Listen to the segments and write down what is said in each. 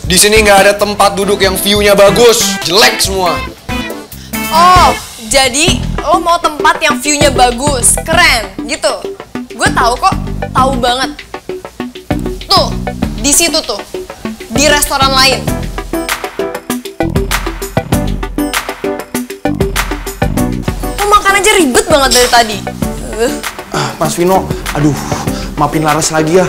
Di sini nggak ada tempat duduk yang view-nya bagus, jelek semua. Oh, jadi lo mau tempat yang view-nya bagus, keren, gitu. Gue tahu kok, tahu banget. Tuh, di situ tuh, di restoran lain. Lo makan aja ribet banget dari tadi. Mas Vino, aduh, maafin Laras lagi ya.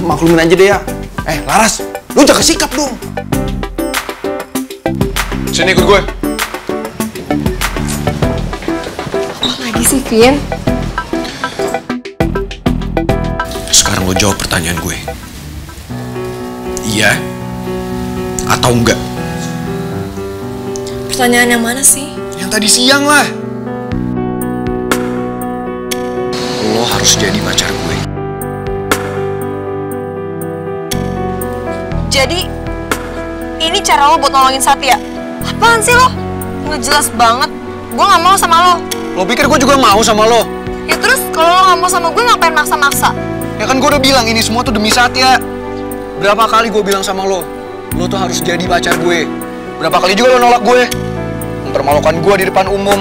Maklumin aja deh ya. Laras, lu jaga sikap dong. Sini ikut gue. Apa lagi sih, Vin? Sekarang lo jawab pertanyaan gue. Iya atau enggak? Pertanyaan yang mana sih? Yang tadi siang lah. Lo harus jadi pacar gue. Jadi, ini cara lo buat nolongin Satya? Apaan sih lo? Nggak jelas banget. Gue nggak mau sama lo. Lo pikir gue juga mau sama lo? Ya terus, kalau lo nggak mau sama gue, ngapain maksa-maksa? Ya kan gue udah bilang ini semua tuh demi Satya. Berapa kali gue bilang sama lo tuh harus jadi pacar gue. Berapa kali juga lo nolak gue. Mempermalukan gue di depan umum.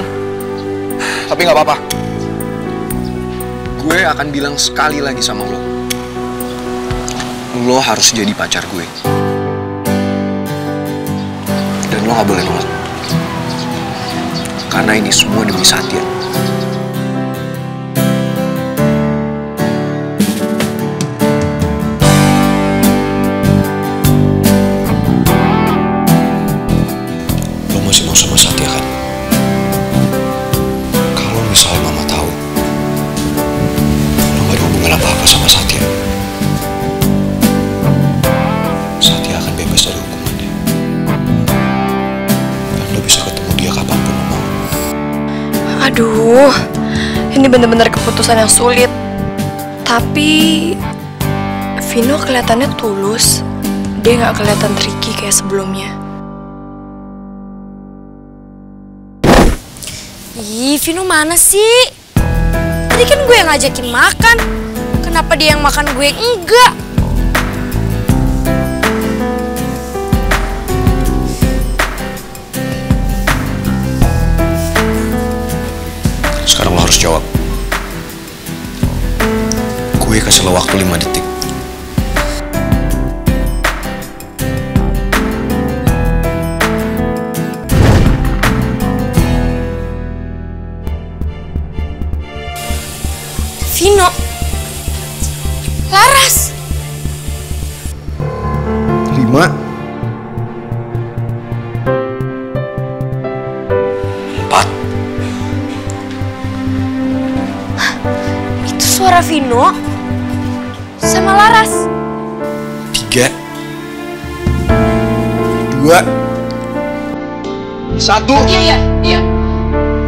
Tapi nggak apa-apa. Gue akan bilang sekali lagi sama lo. Lo harus jadi pacar gue. Dan lo gak boleh nolak. Karena ini semua demi Satya. Lo masih mau sama Satya kan? Kalau misalnya mama tahu lo gak ada hubungan apa-apa sama Satya, Satya akan bebas dari hukumannya. Dan lo bisa ketemu dia kapanpun lo mau. Aduh, ini bener-bener keputusan yang sulit. Tapi Vino kelihatannya tulus. Dia nggak kelihatan tricky kayak sebelumnya. Ih, Vino mana sih? Tadi kan gue yang ngajakin makan. Kenapa dia yang makan gue enggak? Sekarang lo harus jawab. Gue kasih lo waktu 5 detik. Vino. Laras. 5 4 Itu suara Vino sama Laras. 3 2 1. Iya.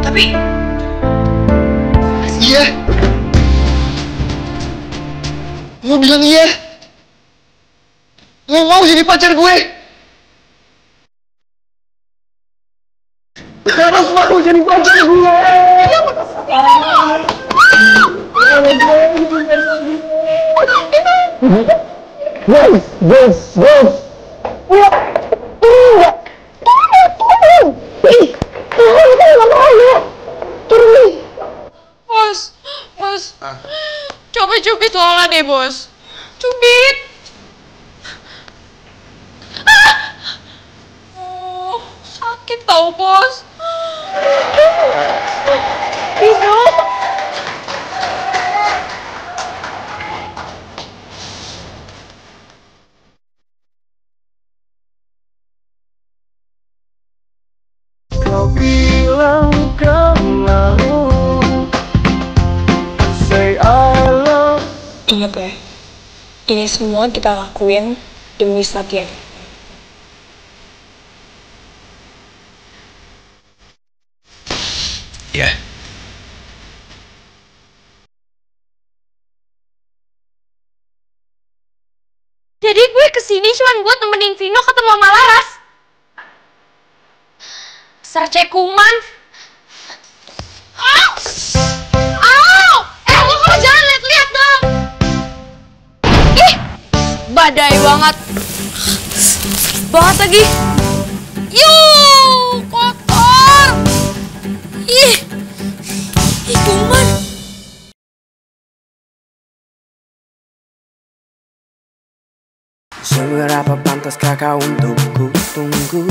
Tapi Iya. Lo bilang iya. Lo mau jadi pacar gue. Harus mau jadi pacar gue. Bos. Bos. Coba cubit Lola deh, Bos. Cubit. Oh, sakit tau, Bos. Vino. Kau bilang kau mau. Say I love. Ingat ya, ini semua kita lakuin demi Satya. Ya. Jadi gue kesini cuma buat nemenin Vino ketemu sama Laras. Dasar cekuman. Au! Au! Lo kalau jangan lihat-lihat dong. badai banget. Banget lagi. Yuh, kotor. Ih, kuman. Seberapa pantaskah kau untuk ku tunggu?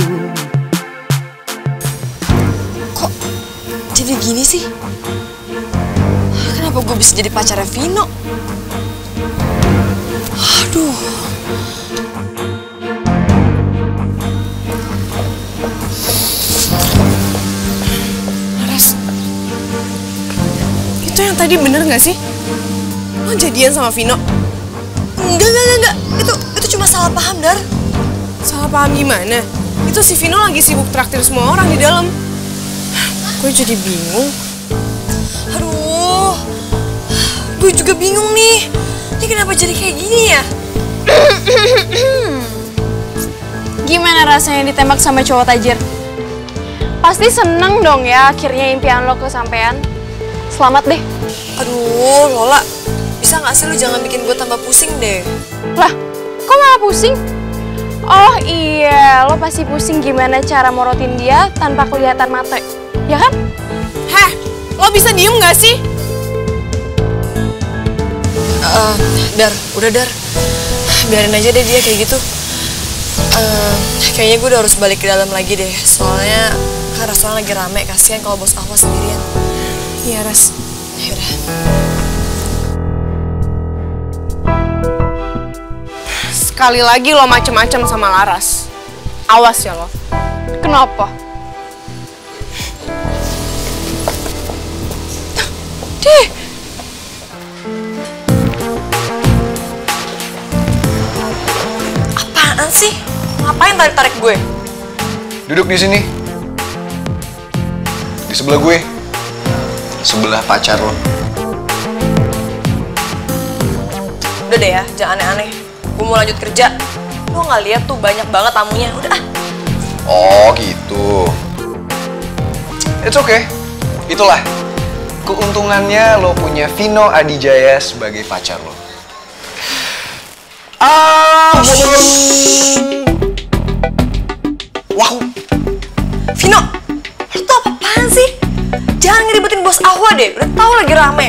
Kok jadi gini sih? Kenapa gue bisa jadi pacarnya Vino? Aduh. Laras, itu yang tadi bener gak sih? Lo jadian sama Vino? Enggak. Itu cuma salah paham, Dar. Salah paham gimana? Itu si Vino lagi sibuk traktir semua orang di dalam. Gue jadi bingung. Aduh, gue juga bingung nih. Ini kenapa jadi kayak gini ya? Gimana rasanya ditembak sama cowok tajir? Pasti seneng dong ya akhirnya impian lo kesampean. Selamat deh. Aduh, Lola, bisa gak sih lu jangan bikin gue tambah pusing deh? Lah, kok malah pusing? Oh iya, lo pasti pusing gimana cara morotin dia tanpa kelihatan mata, ya kan? Heh, lo bisa diem gak sih? Udah Dar, biarin aja deh dia kayak gitu. Kayaknya gue udah harus balik ke dalam lagi deh, soalnya kan restoran lagi rame, kasihan kalau bos Ahwa sendirian. Iya, Ras. Yaudah. Sekali lagi lo macem-macem sama Laras. Awas ya lo. Kenapa? Deh. Apaan sih? Ngapain tarik-tarik gue? Duduk di sini. Di sebelah gue. Sebelah pacar lo. Udah deh ya, jangan aneh-aneh. Gue mau lanjut kerja. Lo nggak lihat tuh banyak banget tamunya. Udah. Oh gitu. It's okay. Itulah keuntungannya lo punya Vino Adijaya sebagai pacar lo. Wow. Vino, lo tuh apaan sih? Jangan ngeribetin bos Ahwa deh. Udah tahu lagi rame.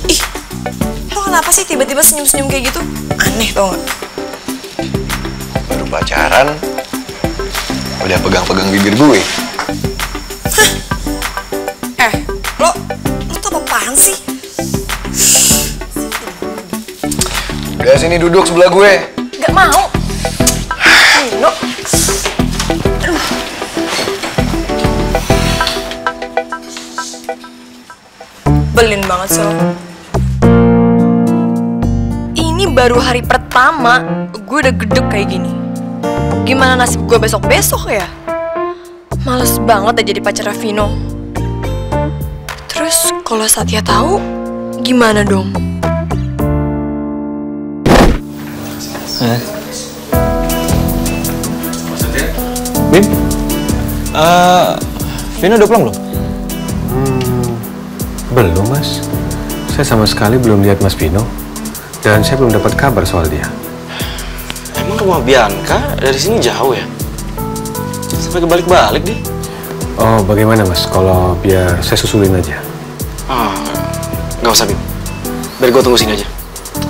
Ih, lo kenapa sih tiba-tiba senyum-senyum kayak gitu? Aneh tau gak? Baru pacaran, udah pegang-pegang bibir gue. Lo tuh apaan sih? Udah sini duduk sebelah gue. Gak mau. Vino. Belin banget sih lo. Ini baru hari pertama gue udah gedek kayak gini. Gimana nasib gue besok-besok ya? Males banget deh jadi pacarnya Vino. Terus kalau Satya tahu, gimana dong? Bim? Vino udah pulang belum? Belum, Mas. Saya sama sekali belum lihat Mas Vino. Dan saya belum dapat kabar soal dia. Emang rumah Bianca dari sini jauh ya? Sampai kebalik-balik deh. Oh, bagaimana, Mas? Kalau biar saya susulin aja. Nggak usah, Bim. Biar gue tunggu sini aja.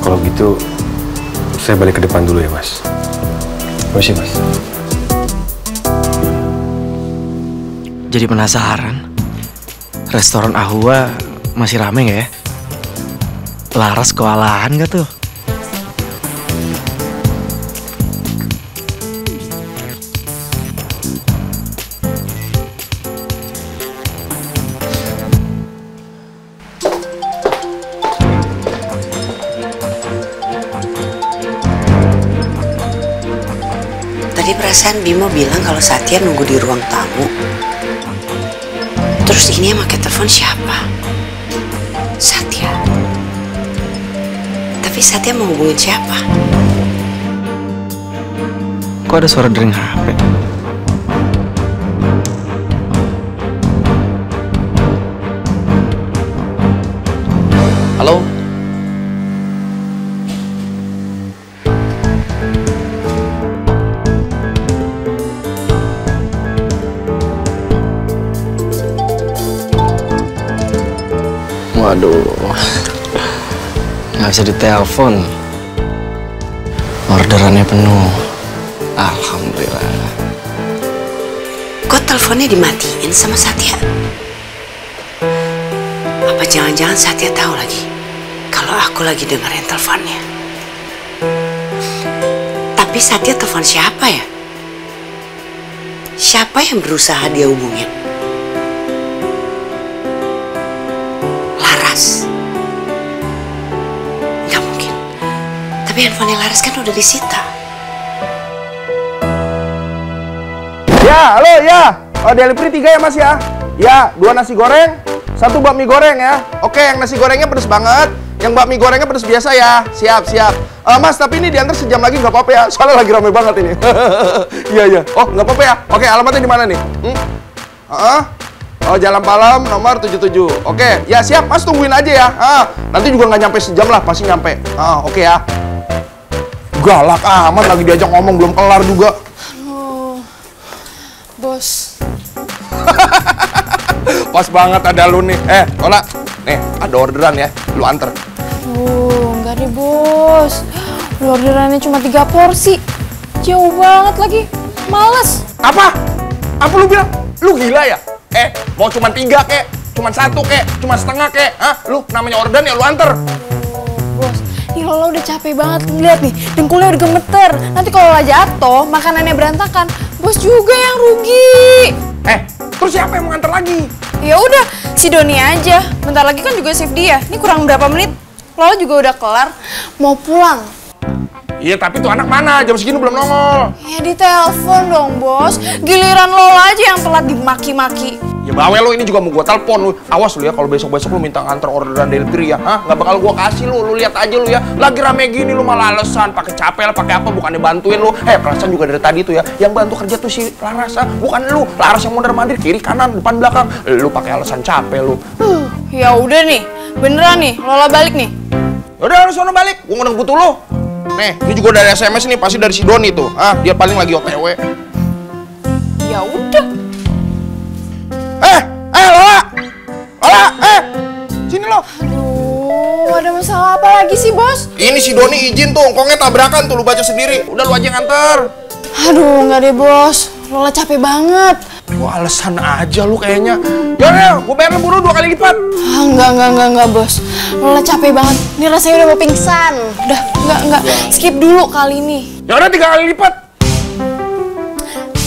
Kalau gitu, saya balik ke depan dulu ya, Mas. Permisi, Mas. Jadi penasaran, restoran Ahwa masih rame nggak ya? Laras kewalahan nggak tuh? Tadi perasaan Bimo bilang kalau Satya nunggu di ruang tamu. Terus ini yang pakai telepon siapa? Satya. Tapi Satya mau hubungin siapa? Kok ada suara dering HP? Waduh, nggak bisa ditelepon. Orderannya penuh. Alhamdulillah. Kok teleponnya dimatiin sama Satya? Apa jangan-jangan Satya tahu lagi kalau aku lagi dengerin teleponnya? Tapi Satya telepon siapa ya? Siapa yang berusaha dia hubungin? Laras? Nggak mungkin. Tapi handphonenya Laras kan udah disita. Ya, halo ya. Delivery 3 ya Mas ya. Ya, 2 nasi goreng, 1 bakmi goreng ya. Oke, yang nasi gorengnya pedes banget. Yang bakmi gorengnya pedes biasa ya. Siap, siap. Mas, tapi ini diantar sejam lagi nggak apa-apa ya. Soalnya lagi ramai banget ini. Iya, iya. Oh, nggak apa-apa ya. Oke, alamatnya di mana nih? Oh, Jalan Palem nomor 77. Oke, ya siap. Mas, tungguin aja ya. Nanti juga nggak nyampe sejam lah, pasti nyampe. Oke ya. Galak amat, lagi diajak ngomong belum kelar juga. Bos. Pas banget ada lu nih. Ola, nih ada orderan ya, lu anter. Enggak deh bos. Orderannya cuma 3 porsi. Jauh banget lagi. Males. Apa? Apa lu bilang? Lu gila ya? Mau cuma 3 kek? Cuma 1 kek? Cuma setengah kek? Lu namanya orderan ya lu anter. Bos, ini Lola udah capek banget. Lihat nih, dengkulnya udah gemeter. Nanti kalau Lola jatuh, makanannya berantakan. Bos juga yang rugi. Terus siapa yang mau nganter lagi? Ya udah, si Doni aja. Bentar lagi kan juga shift dia. Ini kurang berapa menit? Lola juga udah kelar. Mau pulang. Iya, tapi tuh anak mana? Jam segini belum nongol. Ya ditelepon dong, bos. Giliran Lola aja yang telat dimaki-maki. Ya bawel lu, ini juga mau gua telepon lu. Awas lu ya kalau besok-besok lu minta nganter orderan delivery ya. Nggak bakal gua kasih lu. Lu lihat aja lu ya. Lagi rame gini lu malah alasan pakai capek lah, pakai apa, bukannya bantuin lu. Perasaan juga dari tadi tuh ya. Yang bantu kerja tuh si Laras, bukan lu. Laras yang mondar-mandir kiri kanan depan belakang. Lu pakai alasan capek lu. Ya udah nih. Beneran nih, Lola balik nih. Udah, lu sono balik. Gua ngundang butuh lu. Nih, ini juga dari SMS nih, pasti dari si Doni tuh. Dia paling lagi OTW. Ya udah. Lola! Lola, sini lo. Aduh, ada masalah apa lagi sih, bos? Ini si Doni izin tuh, engkongnya tabrakan tuh, lu baca sendiri. Udah lu aja nganter. Aduh, nggak deh, bos. Lola capek banget. Lu alasan aja lu kayaknya. Yaudah, gue bayar buru 2 kali lipat. Enggak, bos. Lola capek banget. Ini rasanya udah mau pingsan. Udah, enggak. Skip dulu kali ini. Yaudah 3 kali lipat.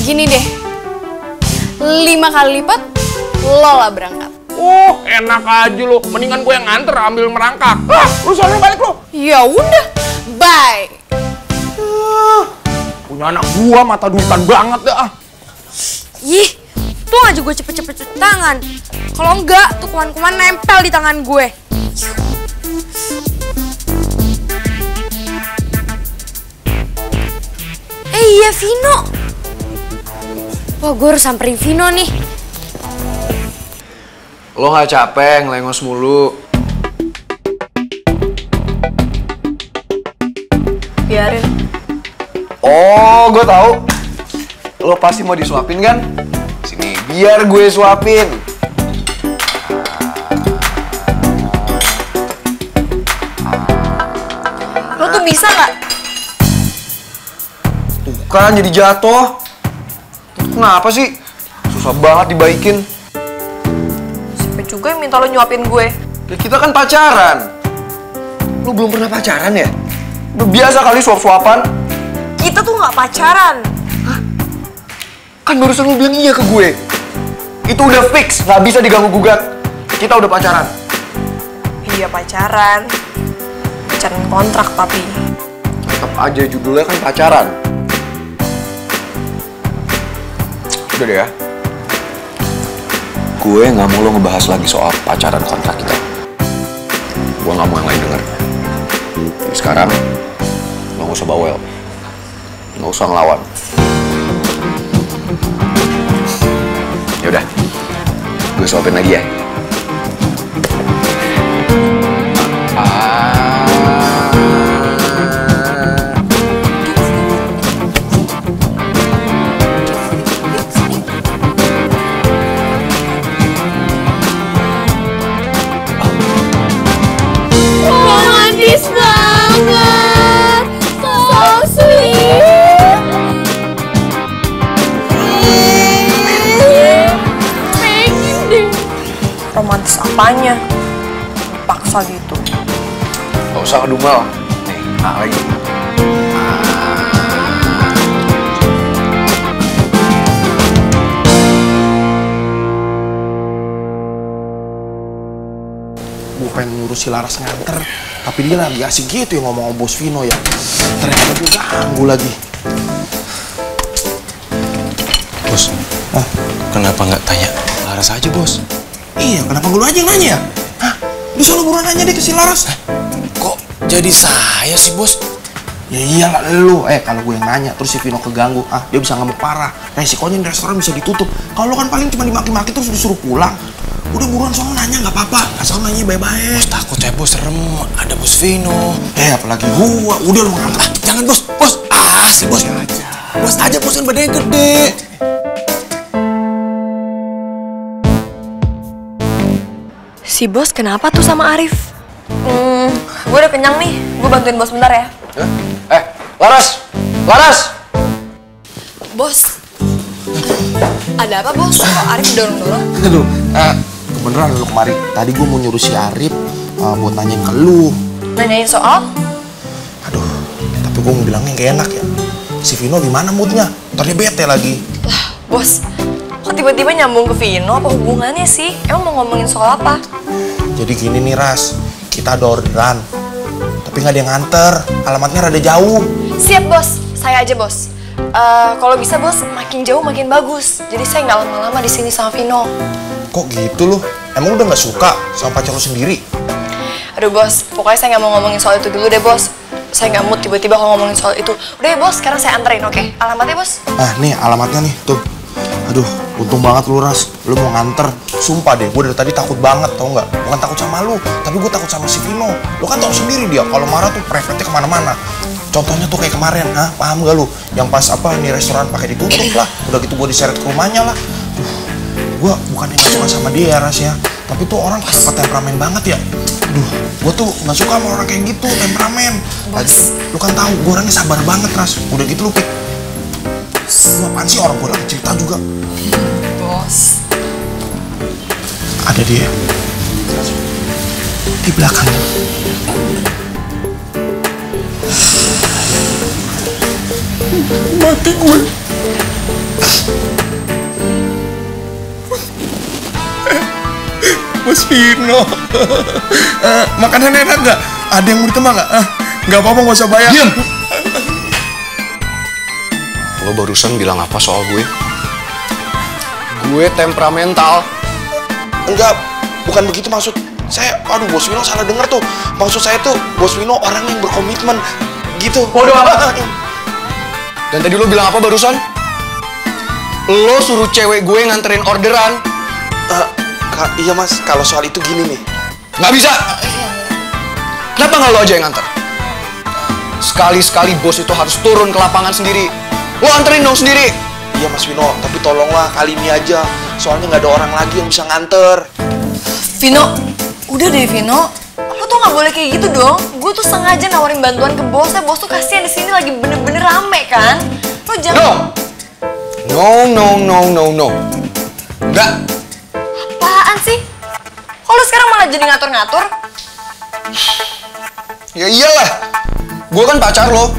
Gini deh. 5 kali lipat, Lola berangkat. Oh, enak aja lu. Mendingan gue yang nganter ambil merangkak. Lu soalnya balik lu. Ya udah, bye. Punya anak gua mata duitan banget dah. Ih, tuh aja gue cepet-cepet cuci tangan. Kalau enggak, tuh kuman-kuman nempel di tangan gue. Iya, Vino. Wah, gue harus samperin Vino nih. Lo nggak capek ngelengos mulu? Biarin. Oh, gue tahu. Lo pasti mau disuapin kan? Sini, biar gue suapin. Lo tuh bisa nggak? Tuh kan jadi jatuh. Kenapa sih? Susah banget dibaikin. Siapa juga yang minta lo nyuapin gue? Ya kita kan pacaran. Lo belum pernah pacaran ya? Udah biasa kali suap-suapan. Kita tuh nggak pacaran. Kan barusan lo bilang iya ke gue. Itu udah fix, nggak bisa diganggu-gugat. Kita udah pacaran. Iya pacaran. Pacaran kontrak tapi. Tetap aja judulnya kan pacaran. Udah deh ya. Gue nggak mau lo ngebahas lagi soal pacaran kontrak kita. Gue nggak mau yang lain denger. Jadi sekarang lo nggak usah bawel, nggak usah ngelawan. Yaudah, gue suapin lagi ya. apanya? Paksa gitu. Gak usah ngedumel. Nih, lagi. Gue pengen ngurus si Laras nganter, tapi dia lagi asik gitu ya ngomong sama Bos Vino ya. Ternyata gue ganggu lagi. Bos, kenapa nggak tanya Laras aja, Bos? Iya, kenapa gue aja yang nanya ya? Hah? Lu selalu buruan nanya deh ke si Laras. Kok jadi saya sih, Bos? Ya iyalah lu, kalau gue yang nanya terus si Vino keganggu, dia bisa ngamuk parah. Resikonya di restoran bisa ditutup. Kalau kan paling cuma dimaki-maki terus disuruh pulang. Udah buruan soal nanya nggak apa-apa, asal nanya baik-baik. Bos takut saya, Bos, serem. Ada Bos Vino. Apalagi gua, udah lu nganter. Jangan, Bos. Si Bos aja. Bos aja, Bos, kan badannya gede. Si Bos kenapa tuh sama Arif? Gue udah kenyang nih. Gue bantuin Bos bentar ya. Laras! Laras! Bos. Ada apa, Bos? Kok Arif dorong-dorong? Aduh, kebeneran lu kemari. Tadi gua mau nyuruh si Arif buat nanyain ke lu. Nanyain soal? Aduh, tapi gua mau bilangnya gak enak ya. Si Vino gimana moodnya? Ntar dia bete lagi. Lah, Bos. Kok tiba-tiba nyambung ke Vino? Apa hubungannya sih? Emang mau ngomongin soal apa? Jadi gini nih, Ras. Kita ada orderan. Tapi nggak ada yang nganter. Alamatnya rada jauh. Siap, Bos. Saya aja, Bos. Kalau bisa, Bos, makin jauh makin bagus. Jadi saya nggak lama-lama di sini sama Vino. Kok gitu lu? Emang udah nggak suka sama pacar lu sendiri? Aduh, Bos. Pokoknya saya nggak mau ngomongin soal itu dulu deh, Bos. Saya nggak mood tiba-tiba kalau ngomongin soal itu. Udah ya, Bos. Sekarang saya anterin, oke? Alamatnya, Bos. Nih alamatnya nih, tuh. Aduh, untung banget lu, Ras. Lu mau nganter. Sumpah deh, gue dari tadi takut banget, tau nggak? Bukan takut sama lu, tapi gue takut sama si Vino. Lu kan tau sendiri dia, kalau marah tuh prefetnya kemana-mana. Contohnya tuh kayak kemarin, paham gak lu? Yang pas ini restoran pakai ditutup lah. Udah gitu gue diseret ke rumahnya lah. Gue bukannya gak suka sama dia ya, Ras ya. Tapi tuh orang dapat temperamen banget ya. Gue tuh gak suka sama orang kayak gitu, temperamen. Bos. Lu kan tahu, gue orangnya sabar banget, Ras. Udah gitu lu pik. Lu apaan sih, orang gue lagi cerita juga. Bos. Ada dia di belakangnya. Mati gue. Bos Vino. Makanan enak nggak? Ada yang mau ditambah nggak? Nggak apa-apa, nggak usah bayar. Diam! Lo barusan bilang apa soal gue? Gue temperamental. Enggak, bukan begitu maksud saya. Aduh, Bos Vino salah dengar tuh. Maksud saya tuh, Bos Vino orang yang berkomitmen gitu. Bodoh amat. Dan tadi lo bilang apa barusan? Lo suruh cewek gue nganterin orderan. Iya Mas, kalau soal itu gini nih. Nggak bisa. Kenapa nggak lo aja yang nganter? Sekali-sekali bos itu harus turun ke lapangan sendiri. Lo anterin dong sendiri. Iya Mas Vino, tapi tolonglah kali ini aja. Soalnya nggak ada orang lagi yang bisa nganter. Vino, udah deh Vino. Lo tuh nggak boleh kayak gitu dong. Gue tuh sengaja nawarin bantuan ke bosnya. Bos tuh kasihan di sini lagi bener-bener rame kan. Lo jangan. No. Enggak. Apaan sih? Kok lo sekarang malah jadi ngatur-ngatur? Ya iyalah. Gue kan pacar lo.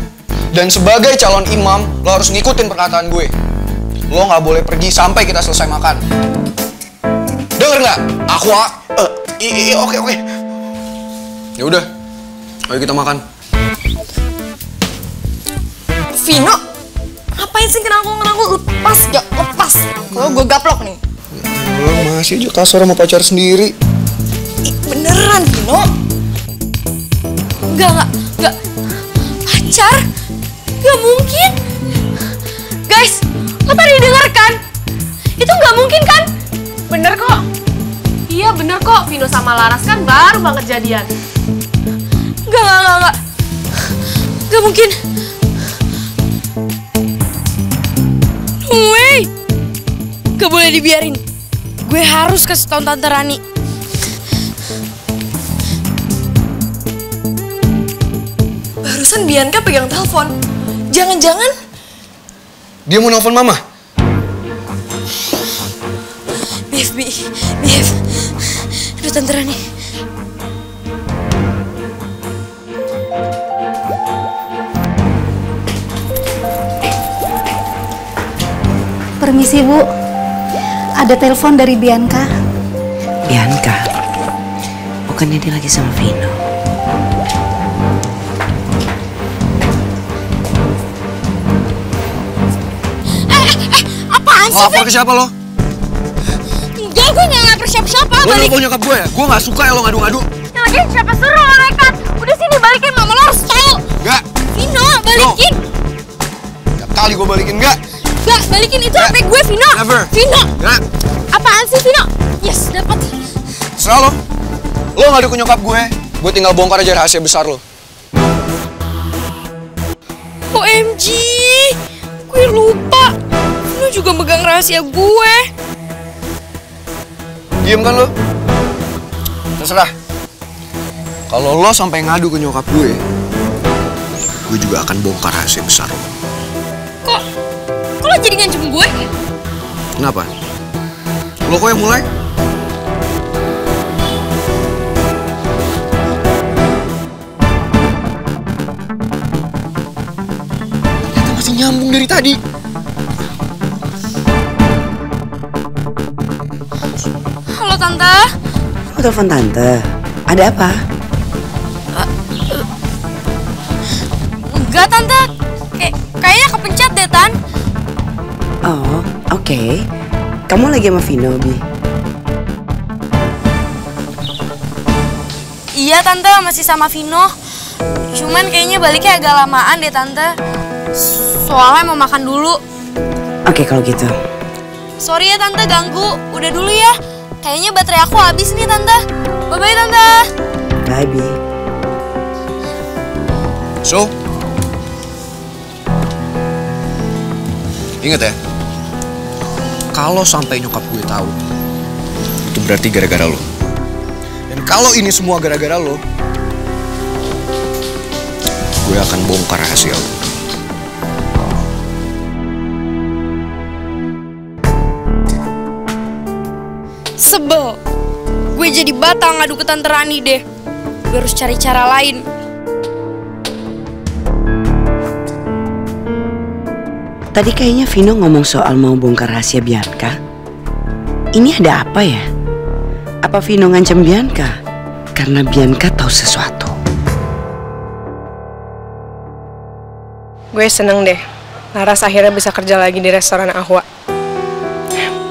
Dan sebagai calon imam, lo harus ngikutin perkataan gue. Lo nggak boleh pergi sampai kita selesai makan. Denger nggak? Aqua. Iya, oke. Ya udah, ayo kita makan. Vino, ngapain sih ngerangkul? Lepas, gak lepas. Kalau gue gaplok nih. Lo masih aja kasar sama pacar sendiri. Beneran Vino? Enggak. Pacar? Gak mungkin. Guys, lo tadi denger kan? Itu gak mungkin kan? Bener kok. Iya bener kok, Vino sama Laras kan baru banget jadian. Enggak. Gak mungkin. Wey, gak boleh dibiarin. Gue harus kasih tau Tante Rani. Barusan Bianca pegang telepon. Jangan-jangan Dia mau nelfon mama? Beef. Aduh, Tante Rani. Permisi, Bu. Ada telepon dari Bianca. Bianca? Bukannya dia lagi sama Vino? Apaan sih, Lapor ke siapa lo? Enggak, gue nggak lapor siapa-siapa. Lo nelfon nyokap gue ya? Gue gak suka ya lo ngadu-ngadu. Yang lagi siapa suruh lo nekat? Udah sini balikin, mama lo harus tahu. Enggak. Vino, balikin. Tiap kali gue balikin, enggak. Enggak, balikin itu HP gue, Vino. Never. Vino. Enggak. Apaan sih, Vino? Yes, dapat. Serah lo. Lo ngadu ke nyokap gue tinggal bongkar aja rahasia besar lo. OMG, gue lupa. Vino juga megang rahasia gue. Diem kan lo? Terserah. Kalau lo sampai ngadu ke nyokap gue juga akan bongkar rahasia besar lo. Kok lo jadi ngancem gue? Kenapa? Lo kok yang mulai? Ternyata masih nyambung dari tadi. Halo, Tante. Kok telepon Tante? Ada apa? Enggak, Tante. Kayaknya kepencet deh, Tan. Oh, oke. Kamu lagi sama Vino, Bi? Iya, Tante, masih sama Vino. Cuman kayaknya baliknya agak lamaan deh, Tante. Soalnya mau makan dulu. Oke, kalau gitu. Sorry ya, Tante, ganggu. Udah dulu ya. Kayaknya baterai aku habis nih, Tante. Bye-bye, Tante. Bye, Bi. So, ingat ya, kalau sampai nyokap gue tahu, itu berarti gara-gara lo. Dan kalau ini semua gara-gara lo, gue akan bongkar rahasia lo. Sebel. Gue jadi batang ngadu ke Tante Rani deh. Gue harus cari cara lain. Tadi kayaknya Vino ngomong soal mau bongkar rahasia Bianca. Ini ada apa ya? Apa Vino ngancam Bianca? Karena Bianca tahu sesuatu. Gue seneng deh, Laras akhirnya bisa kerja lagi di restoran Ahwa.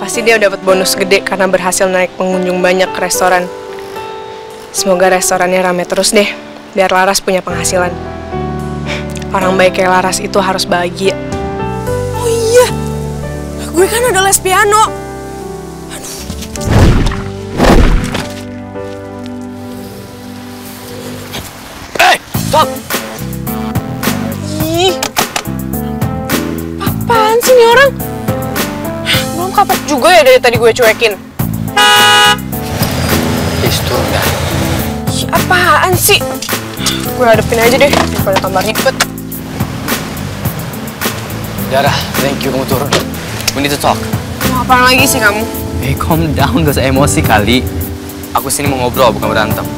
Pasti dia dapat bonus gede karena berhasil naik pengunjung banyak ke restoran. Semoga restorannya rame terus deh, biar Laras punya penghasilan. Orang baik kayak Laras itu harus bahagia. Oh iya, gue kan ada les piano. Stop! Ih, apaan sih nih orang? Belum kapok juga ya dari tadi gue cuekin. Itu enggak. Ih, apaan sih? Gue hadepin aja deh, daripada tambah ribet. Dara, thank you kamu turun. We need to talk. Mau apaan lagi sih kamu? Hey, calm down, gak usah emosi kali. Aku sini mau ngobrol, bukan berantem.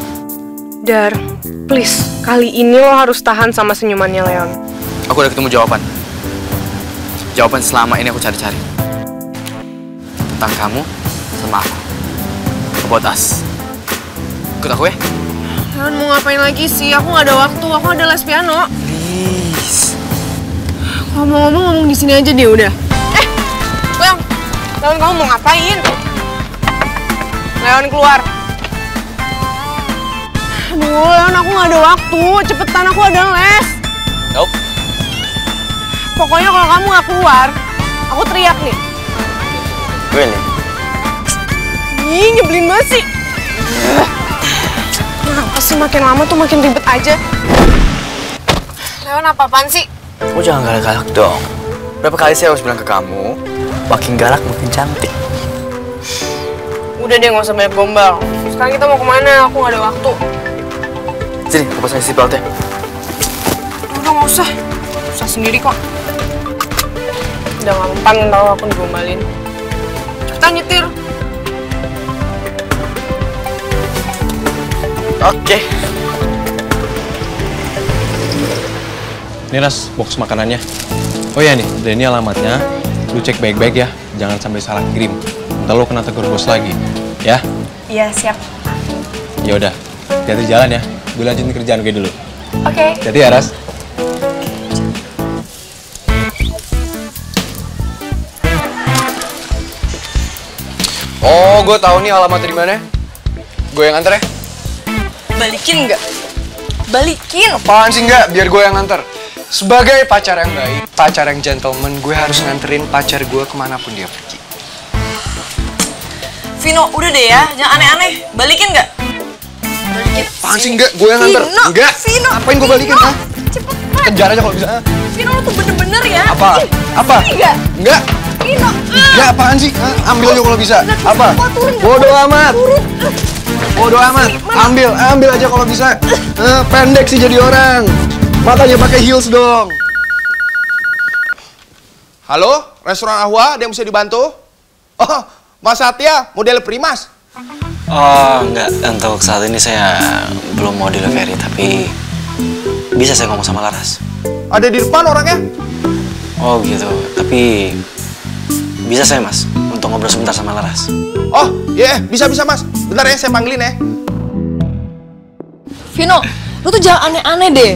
Dar, please, kali ini lo harus tahan sama senyumannya Leon. Aku udah ketemu jawaban. Jawaban selama ini aku cari-cari. Tentang kamu sama aku. About us. Ikut aku ya? Leon mau ngapain lagi sih? Aku gak ada waktu, aku ada les piano. Please. Kalau mau ngomong di sini aja deh udah. Leon, kamu mau ngapain? Leon keluar. Aduh, Leon, aku gak ada waktu. Cepetan, aku ada les. Nope. Pokoknya kalau kamu gak keluar, aku teriak nih. Really? Ih, nyebelin banget sih. Kenapa sih makin lama tuh makin ribet aja? Leon, apa-apaan sih? Kamu jangan galak-galak dong. Berapa kali saya harus bilang ke kamu, makin galak makin cantik. Udah deh, gak usah banyak gombal. Sekarang kita mau kemana? Aku gak ada waktu. Sini, aku pasang seatbelt ya. Udah gak usah. Usah sendiri kok. Udah gak mempan tau aku digombalin. Cepetan nyetir. Oke. Ini Ras, box makanannya. Oh ya nih, dan ini alamatnya. Lu cek baik-baik ya, jangan sampai salah kirim. Ntar lu kena tegur bos lagi, ya? Iya, siap. Ya udah, hati-hati jalan ya. Gue lanjutin kerjaan gue dulu. Oke. Hati ya, Ras. Oh, gue tahu nih alamat di mana. Gue yang anter ya. Balikin nggak? Balikin. Apaan sih nggak? Biar gue yang nganter. Sebagai pacar yang baik, pacar yang gentleman, gue harus nganterin pacar gue kemanapun dia pergi. Vino, udah deh ya, jangan aneh-aneh. Balikin nggak? Balikin. Apaan sih nggak? Gue yang nganter. Vino, Enggak. Vino, Apain gue balikin, ha? Cepet. Kejar aja kalau bisa. Vino, lu tuh bener-bener ya. Apa? Apa? Enggak. Enggak. Vino. Enggak, apaan sih? Ambil aja kalau bisa. Apa? Turun. Bodoh amat. Bodoh amat. Ambil aja kalau bisa. Pendek sih jadi orang. Makanya pakai heels dong. Halo, restoran Ahwa, ada yang bisa dibantu? Oh, Mas Satya, model Primas. Oh, enggak. Untuk saat ini saya belum mau delivery, tapi bisa saya ngomong sama Laras. Ada di depan orangnya. Oh gitu, tapi bisa saya Mas, untuk ngobrol sebentar sama Laras. Oh, iya, bisa Mas. Bentar ya, saya panggilin ya. Vino, lu tuh jangan aneh-aneh deh.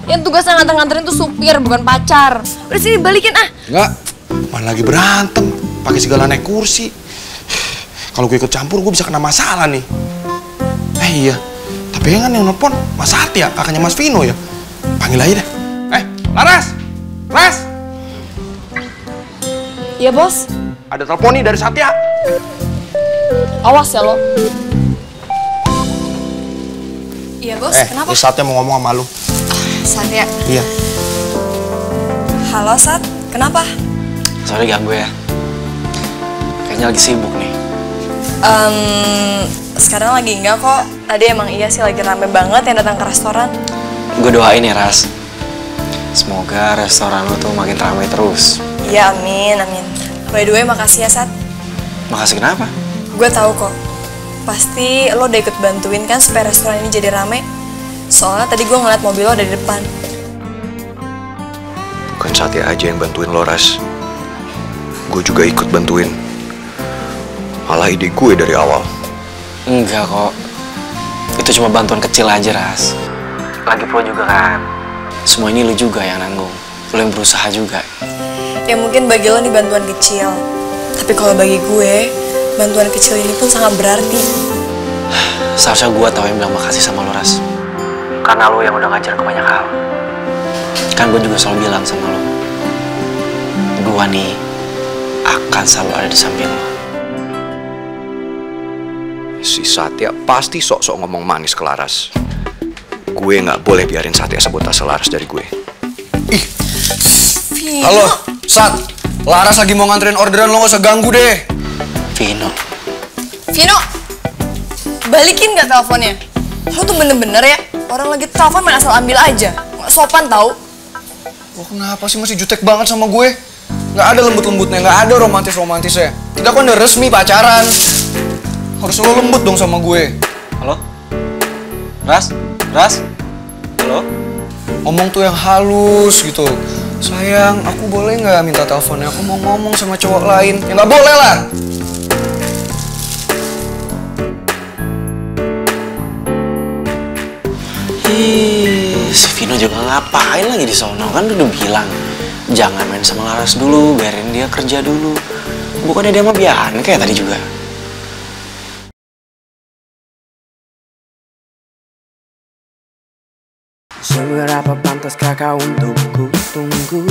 Yang tugasnya nganter-nganterin tuh supir, bukan pacar. Udah sini balikin ah. Enggak, mana lagi berantem, pakai segala naik kursi. Kalau gue ikut campur, gue bisa kena masalah nih. Iya, tapi kan yang nelfon Mas Satya, kakaknya Mas Vino ya. Panggil aja deh. Laras! Ras! Iya bos. Ada telepon nih dari Satya. Awas ya lo. Iya bos, kenapa? Ini Satya mau ngomong sama lu. Satya. Iya. Halo Sat, kenapa? Sorry ganggu ya. Kayaknya lagi sibuk nih. Sekarang lagi enggak kok. Tadi emang iya sih lagi rame banget yang datang ke restoran. Gue doain ya Ras. Semoga restoran lo tuh makin ramai terus. Iya, amin. By the way, makasih ya Sat. Makasih kenapa? Gue tahu kok. Pasti lo udah ikut bantuin kan supaya restoran ini jadi rame. Soalnya tadi gue ngeliat mobil lo ada di depan. Bukan Satya aja yang bantuin lo, Ras. Gue juga ikut bantuin. Malah ide gue dari awal. Enggak kok. Itu cuma bantuan kecil aja, Ras. Lagi pula juga kan, semua ini lo juga yang nanggung. Lo yang berusaha juga. Ya mungkin bagi lo nih bantuan kecil. Tapi kalau bagi gue, bantuan kecil ini pun sangat berarti. Seharusnya gue tahu yang bilang makasih sama lo, Ras. Karena lo yang udah ngajar ke banyak hal. Kan gue juga selalu bilang sama lo, gue nih akan selalu ada di samping lo. Si Satya pasti sok-sok ngomong manis ke Laras. Gue nggak boleh biarin Satya sabotase Laras dari gue. Ih. Vino. Halo, Sat. Laras lagi mau nganterin orderan, lo nggak usah ganggu deh. Vino. Balikin nggak teleponnya? Lo tuh bener-bener ya, orang lagi telepon main asal ambil aja. Nggak sopan tau. Lo kenapa sih masih jutek banget sama gue? Nggak ada lembut-lembutnya, nggak ada romantis-romantisnya. Kita kan udah resmi pacaran. Harus lo lembut dong sama gue. Halo? Ras? Halo? Ngomong tuh yang halus gitu. Sayang, aku boleh nggak minta teleponnya? Aku mau ngomong sama cowok lain. Ya nggak boleh lah. Si Vino juga ngapain lagi di sono? Kan udah bilang jangan main sama Laras dulu, biarin dia kerja dulu. Bukannya dia mah Bianca kayak tadi juga. Seberapa pantaskah kau untuk ku tunggu?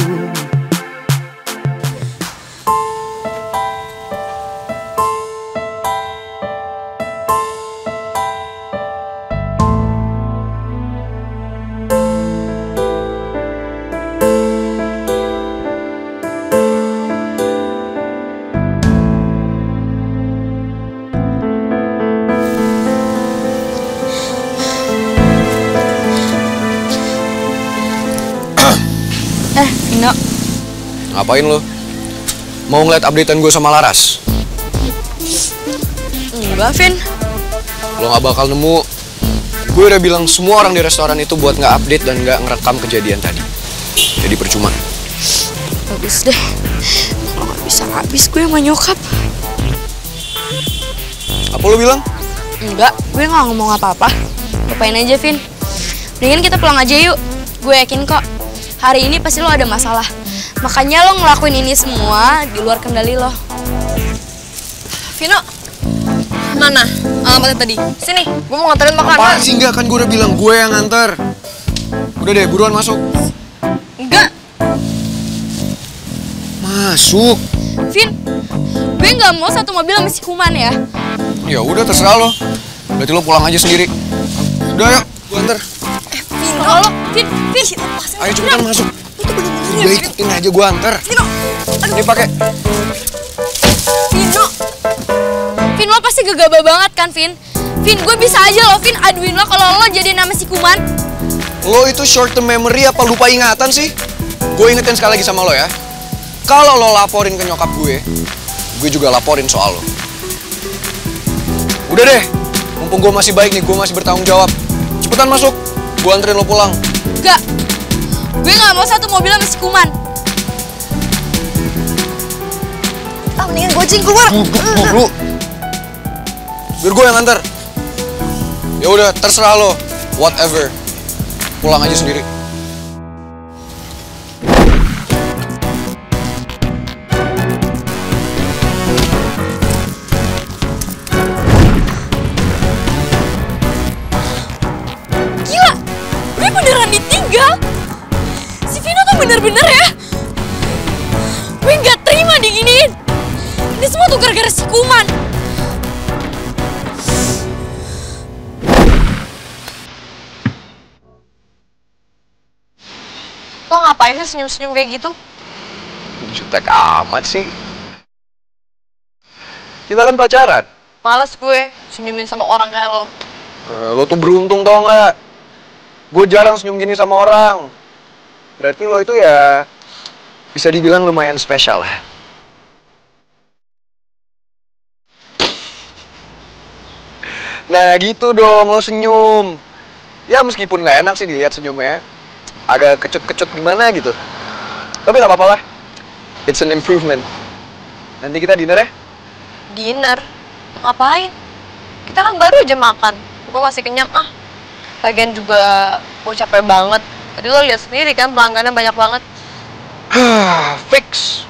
Vino. Ngapain lo? Mau ngeliat updatean gue sama Laras? Enggak, Vin. Lo gak bakal nemu. Gue udah bilang semua orang di restoran itu buat nggak update dan nggak ngerekam kejadian tadi. Jadi percuma. Bagus deh. Kalau nggak bisa habis gue sama nyokap. Apa lo bilang? Enggak, gue nggak ngomong apa-apa. Lupain aja, Vin. Mendingan kita pulang aja yuk. Gue yakin kok, hari ini pasti lo ada masalah. Makanya lo ngelakuin ini semua di luar kendali lo. Vino, mana alamatnya tadi? Sini, gue mau nganterin makanan. Apaan sih enggak, kan gue udah bilang gue yang nganter. Udah deh, buruan masuk. Enggak. Masuk. Vin, gue nggak mau satu mobil sama si Kuman ya. Ya udah terserah lo. Berarti lo pulang aja sendiri. Udah yuk, gue anter. Vino, lo, Vin. Ayo cepetan masuk. Udah ikutin aja gue anter. Vino, ini pakai. Vino, Vin lo pasti gegabah banget kan, Vin? Vin, gue bisa aja lo, Vin, aduin lo kalau lo jadi nama si Kuman. Lo itu short term memory apa lupa ingatan sih? Gue ingetin sekali lagi sama lo ya. Kalau lo laporin ke nyokap gue juga laporin soal lo. Udah deh, mumpung gue masih baik nih, gue masih bertanggung jawab. Cepetan masuk, gue anterin lo pulang. Enggak, gue nggak mau satu mobil sama si Kuman. mendingan gue cing keluar. Duduk. Biar gue yang antar. Ya udah, terserah lo. Whatever. Pulang aja sendiri. Gila, gue beneran ditinggal. Si Vino tuh bener-bener ya. Gue nggak terima diginiin. Ini semua tuh gara-gara si Kuman. Lo ngapain sih senyum-senyum kayak gitu? Jutek amat sih. Kita kan pacaran. Males gue senyumin sama orang kayak lo. Lo tuh beruntung tau nggak? Gue jarang senyum gini sama orang. Berarti lo itu ya bisa dibilang lumayan spesial lah. Nah gitu dong, lo senyum. Ya meskipun nggak enak sih dilihat senyumnya. Agak kecut-kecut gimana gitu. Tapi nggak apa-apa lah. It's an improvement. Nanti kita dinner ya? Dinner? Ngapain? Kita kan baru aja makan. Gue masih kenyang ah. Lagian juga gue capek banget. Tadi lo lihat sendiri kan pelanggannya banyak banget. Fix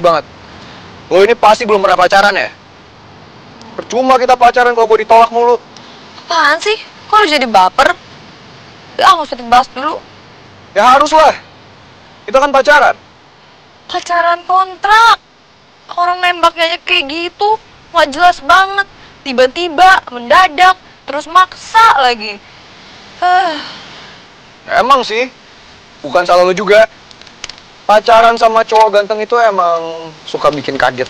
banget. Lo ini pasti belum pernah pacaran ya? Percuma kita pacaran kalau gue ditolak mulu. Apaan sih? Kok lo jadi baper? Ya nggak usah dibahas dulu. Ya harus lah. Kita kan pacaran. Pacaran kontrak. Orang nembaknya aja kayak gitu. Nggak jelas banget. Tiba-tiba, mendadak, terus maksa lagi. Emang sih. Bukan salah lo juga. Pacaran sama cowok ganteng itu emang suka bikin kaget.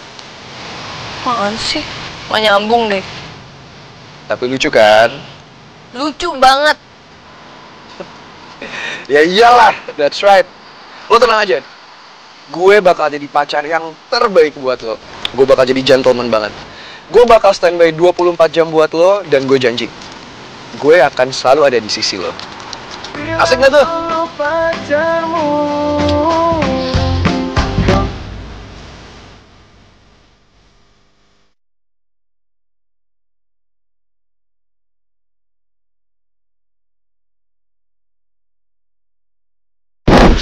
Apaan sih? Nggak nyambung deh. Tapi lucu kan? Lucu banget. Ya iyalah, that's right. Lo tenang aja. Gue bakal jadi pacar yang terbaik buat lo. Gue bakal jadi gentleman banget. Gue bakal standby 24 jam buat lo, dan gue janji gue akan selalu ada di sisi lo. Asik gak tuh?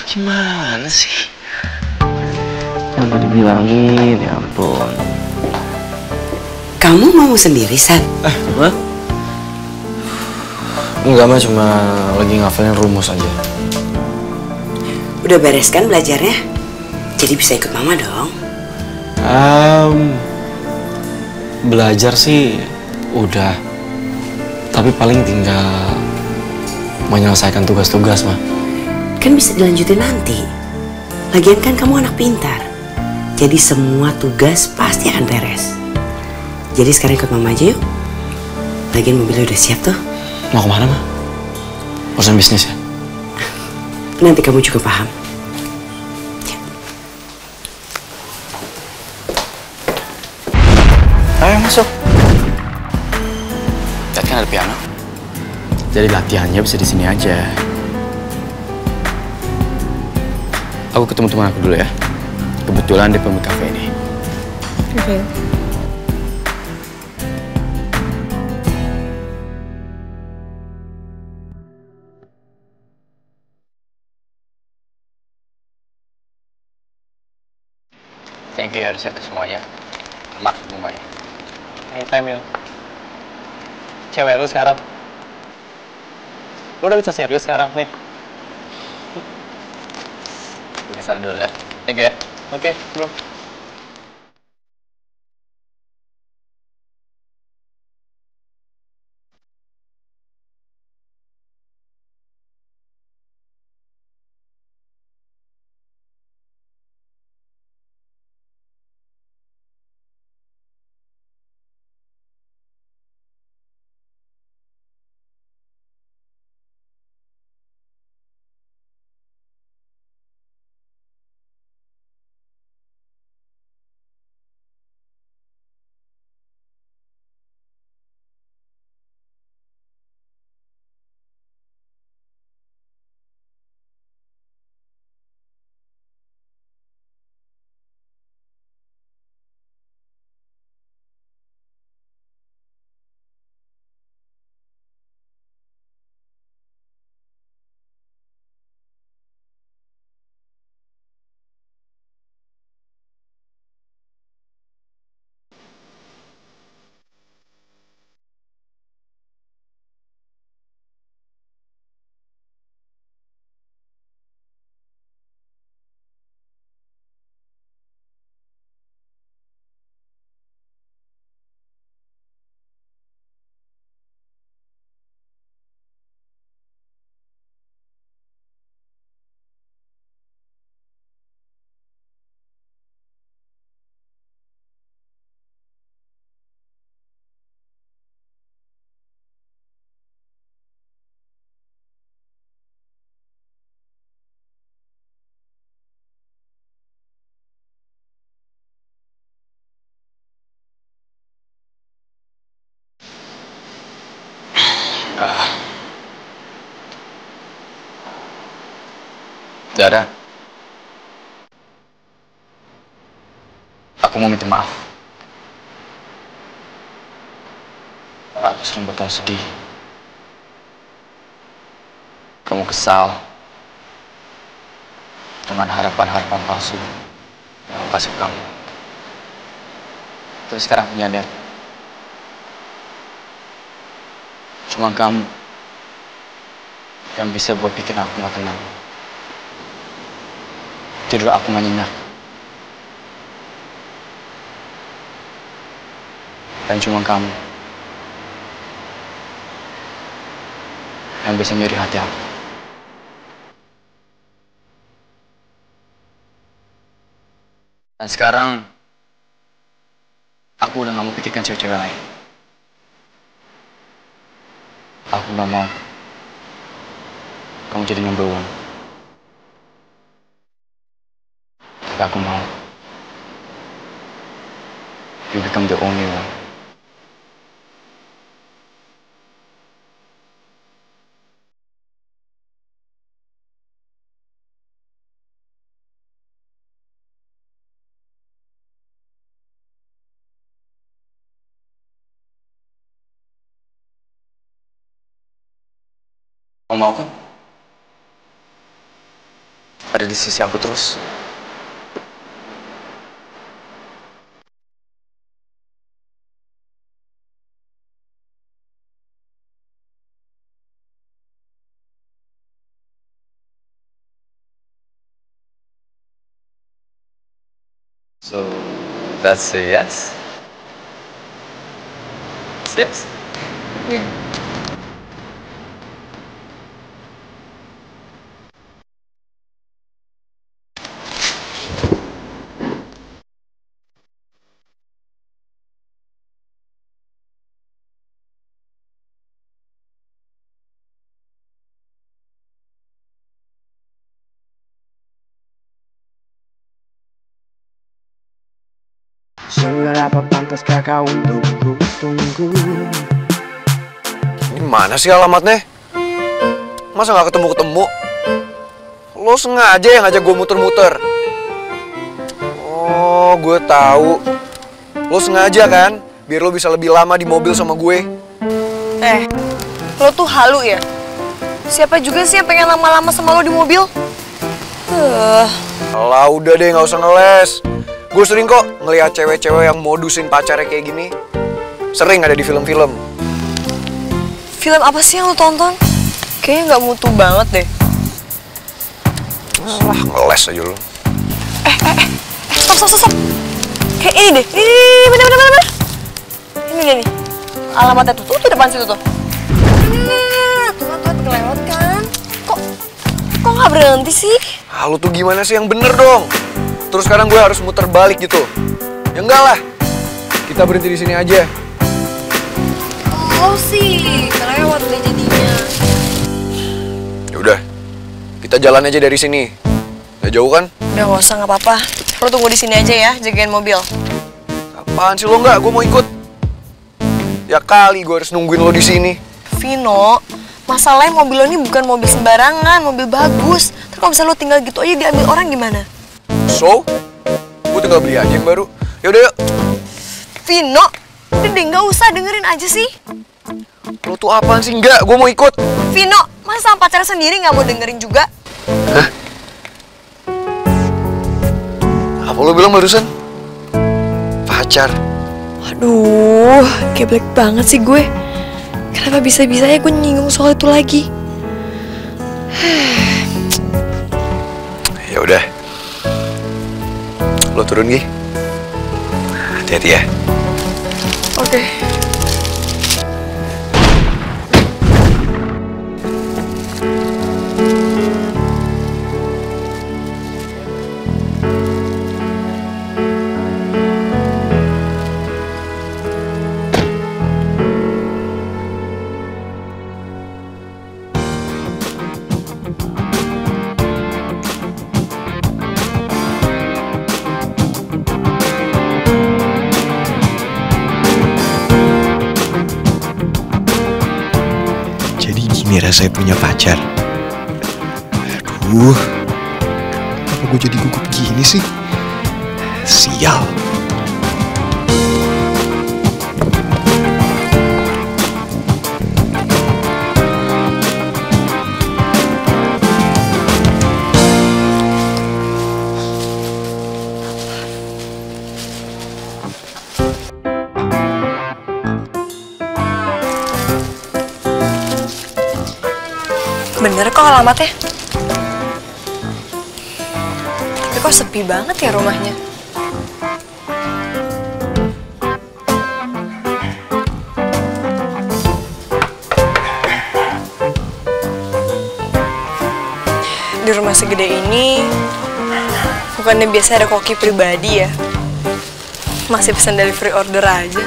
Gimana sih? Udah dibilangin, ya ampun. Kamu mau sendiri, San? Apa? Enggak, mah cuma lagi ngafalin rumus aja. Udah beres kan belajarnya? Jadi bisa ikut mama dong. Belajar sih udah. Tapi paling tinggal menyelesaikan tugas-tugas, mah. Kan bisa dilanjutin nanti. Lagian kan kamu anak pintar. Jadi semua tugas pasti akan beres. Jadi sekarang ikut mama aja yuk. Lagian mobilnya udah siap tuh. Mau kemana, mah? Urusan bisnis ya? Nanti kamu juga paham. Ayo masuk. kan ada piano. Jadi latihannya bisa di sini aja. Aku ketemu teman aku dulu ya. Kebetulan dia pemilik kafe ini. Oke. Thank you ya udah siapin semuanya. Maaf semuanya. Anytime ya. Cewek lu sekarang. Lu udah bisa serius sekarang nih. Bisa dulu ya. Thank you ya. Oke, bro. Dara, aku mau minta maaf. Aku sering buat kamu sedih. Kamu kesal dengan harapan-harapan palsu yang aku kasih ke kamu. Terus sekarang aku nyadar, cuma kamu yang bisa buat bikin aku gak tenang. Tidur aku gak nyenyak. Dan cuma kamu yang bisa nyuri hati aku. Dan sekarang aku udah gak mau pikirkan cewek-cewek lain. Aku gak mau kamu jadi number one. Tapi aku mau you become the only one. Kamu mau kan? Ada di sisi aku terus. So, that's a yes? Yes? Seberapa pantaskah kau untuk ku tunggu? Ini mana sih alamatnya? Masa nggak ketemu-ketemu? Lo sengaja yang ngajak gue muter-muter. Oh, gue tahu. Lo sengaja kan? Biar lo bisa lebih lama di mobil sama gue. Lo tuh halu ya? Siapa juga sih yang pengen lama-lama sama lo di mobil? Alah, udah deh, nggak usah ngeles. Gue sering kok ngelihat cewek-cewek yang modusin pacarnya kayak gini. Sering ada di film-film. Film apa sih yang lo tonton? Kayaknya nggak mutu banget deh. Alah, ngeles aja lo. Stop. Kayak ini deh. Ini bener. Ini dia nih. Alamatnya tuh di depan situ tuh. Tuh kelewat kan. Kok nggak berhenti sih? Lo tuh gimana sih, yang bener dong? Terus sekarang gue harus muter balik gitu. Ya enggak lah. Kita berhenti di sini aja. Oh sih, kelewat deh jadinya. Ya udah. Kita jalan aja dari sini. Gak jauh kan? Udah nggak usah, nggak apa-apa. Lo tunggu di sini aja ya, jagain mobil. Apaan sih lo nggak? Gue mau ikut. Ya kali gue harus nungguin lo di sini. Vino, masalahnya mobil lo ini bukan mobil sembarangan, mobil bagus. Terus kalau misalnya lo tinggal gitu aja diambil orang gimana? So, gue tinggal beli aja yang baru. Yaudah yuk. Vino, udah deh nggak usah, dengerin aja sih. Lo tuh apaan sih? Enggak, gue mau ikut. Vino, masa sama pacar sendiri nggak mau dengerin juga? Hah? Apa lo bilang barusan? Pacar? Aduh, geblek banget sih gue. Kenapa bisa-bisanya gue nyinggung soal itu lagi? Ya udah. Lo turun, Gi. Hati-hati ya. Oke. Ini rasanya punya pacar. Aduh, kenapa gue jadi gugup gini sih? Sial. Bener kok alamatnya. Tapi kok sepi banget ya rumahnya. Di rumah segede ini, bukannya biasa ada koki pribadi ya? Masih pesan delivery order aja.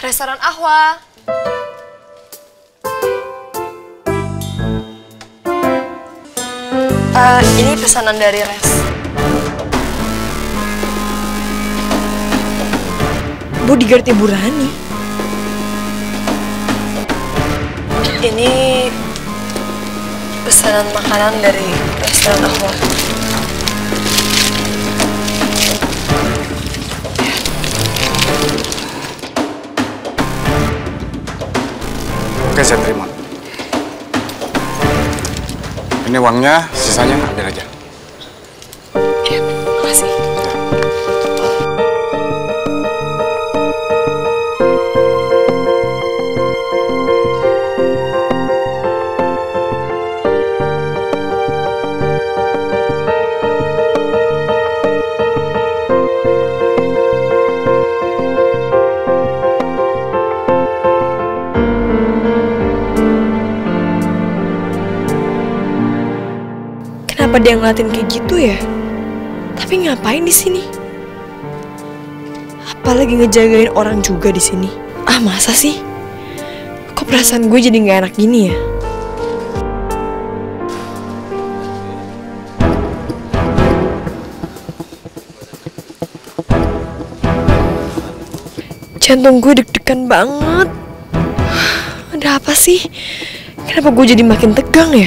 Restoran Ahwa. Ini pesanan dari Res. Bodyguard Ibu Rani. Ini pesanan makanan dari restoran Ahwa. Oke, saya terima. Ini uangnya, sisanya ambil aja. Iya, makasih. Kenapa dia ngeliatin kayak gitu ya? Tapi ngapain di sini? Apalagi ngejagain orang juga di sini. Ah, masa sih? Kok perasaan gue jadi nggak enak gini ya? Jantung gue deg-degan banget. Ada apa sih? Kenapa gue jadi makin tegang ya?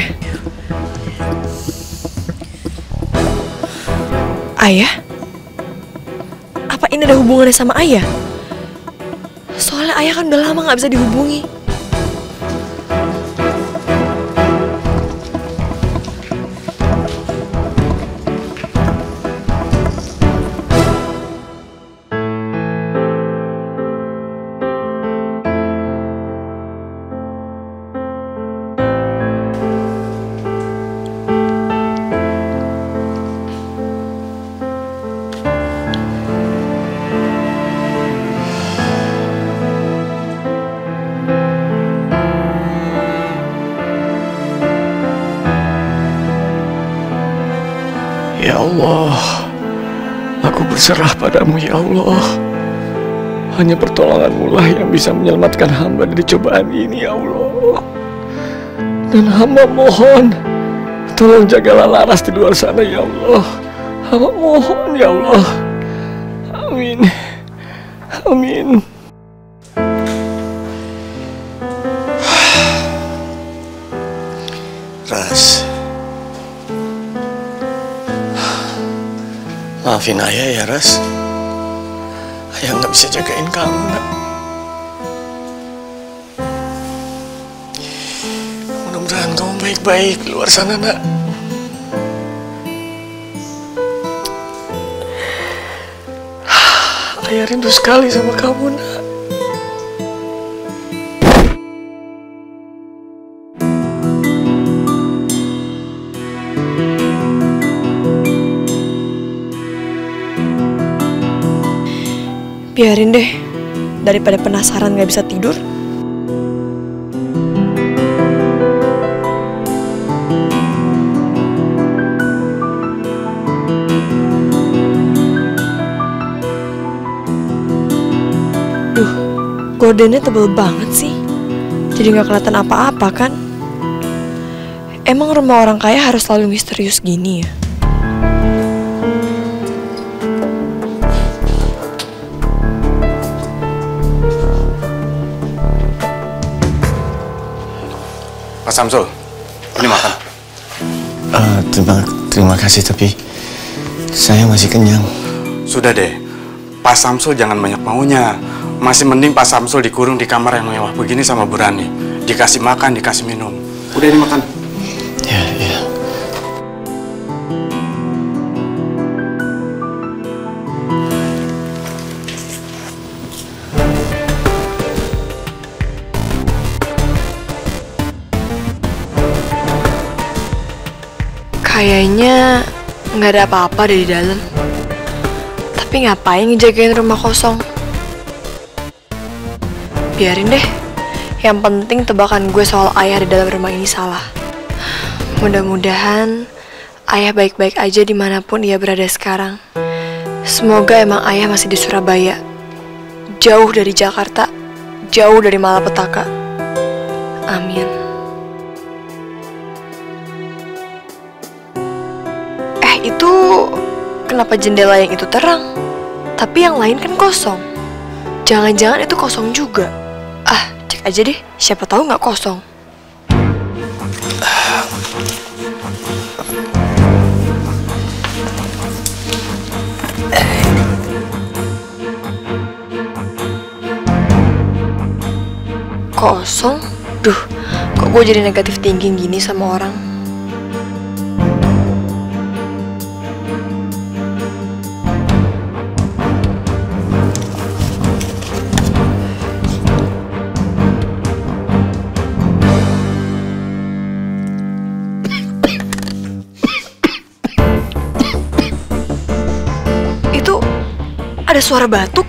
Ayah? Apa ini ada hubungannya sama Ayah? Soalnya Ayah kan udah lama gak bisa dihubungi. Ya Allah, aku berserah padamu ya Allah. Hanya pertolonganmu lah yang bisa menyelamatkan hamba dari cobaan ini ya Allah. Dan hamba mohon, tolong jagalah Laras di luar sana ya Allah. Hamba mohon ya Allah. Amin. Amin. Ras, maafin Ayah ya Ras. Ayah nggak bisa jagain kamu, nak. Mudah-mudahan kamu baik-baik di luar sana, nak. Ayah rindu sekali sama kamu, nak. Biarin deh, daripada penasaran gak bisa tidur. Duh, gordennya tebel banget sih. Jadi gak kelihatan apa-apa kan? Emang rumah orang kaya harus selalu misterius gini ya? Pak Samsul, ini makan. Terima kasih, tapi saya masih kenyang. Sudah deh, Pak Samsul jangan banyak maunya. Masih mending Pak Samsul dikurung di kamar yang mewah begini sama Bu Rani. Dikasih makan, dikasih minum. Udah ini makan. Ya, ya. Kayaknya nggak ada apa-apa di dalam. Tapi ngapain ngejagain rumah kosong? Biarin deh. Yang penting tebakan gue soal Ayah di dalam rumah ini salah. Mudah-mudahan Ayah baik-baik aja dimanapun ia berada sekarang. Semoga emang Ayah masih di Surabaya. Jauh dari Jakarta, jauh dari malapetaka. Amin. Itu kenapa jendela yang itu terang, tapi yang lain kan kosong? Jangan-jangan itu kosong juga. Ah, cek aja deh, siapa tahu nggak kosong. Kosong? Duh, kok gue jadi negatif thinking gini sama orang? Ada suara batuk.